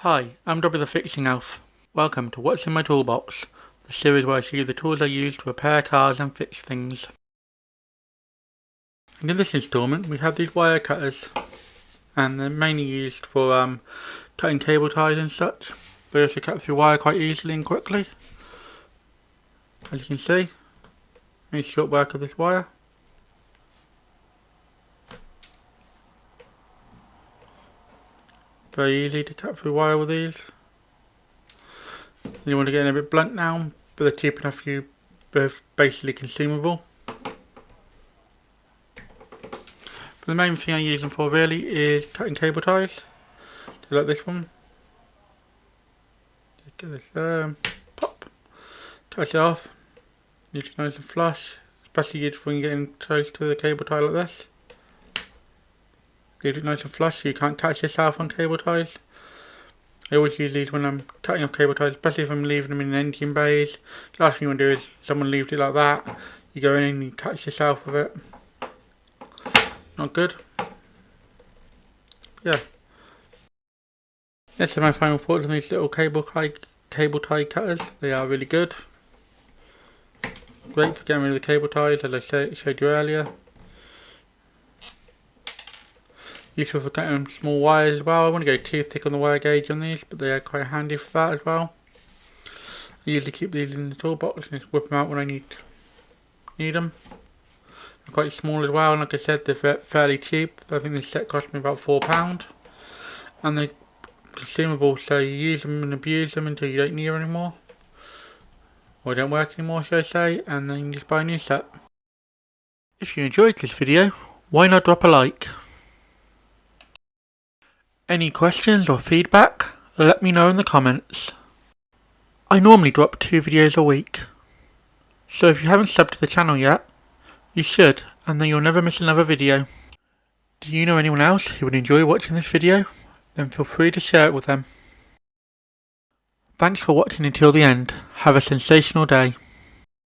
Hi, I'm Dobby the Fixing Elf. Welcome to What's in My Toolbox, the series where I show you the tools I use to repair cars and fix things. And in this installment we have these wire cutters, and they're mainly used for cutting cable ties and such, but also cut through wire quite easily and quickly. As you can see, a short work of this wire. Very easy to cut through wire with these. You want to get a bit blunt now, but they're cheap enough they're basically consumable. But the main thing I use them for really is cutting cable ties. So like this one. Get this pop. Cut it off. Need to nice and flush, especially used when you're getting close to the cable tie like this. Leave it nice and flush so you can't catch yourself on cable ties. I always use these when I'm cutting off cable ties, especially if I'm leaving them in engine bays. The last thing you want to do is someone leaves it like that, you go in and you catch yourself with it. Not good. Yeah. This is my final thoughts on these little cable tie cutters. They are really good. Great for getting rid of the cable ties, as I showed you earlier. Useful for cutting small wires as well. I want to go too thick on the wire gauge on these, but they are quite handy for that as well. I usually keep these in the toolbox and just whip them out when I need them. They're quite small as well, and like I said, they're fairly cheap. I think this set cost me about £4, and they're consumable, so you use them and abuse them until you don't need them anymore, or they don't work anymore, should I say, and then you just buy a new set. If you enjoyed this video, why not drop a like? Any questions or feedback, let me know in the comments. I normally drop 2 videos a week, so if you haven't subbed to the channel yet, you should, and then you'll never miss another video. Do you know anyone else who would enjoy watching this video? Then feel free to share it with them. Thanks for watching until the end. Have a sensational day.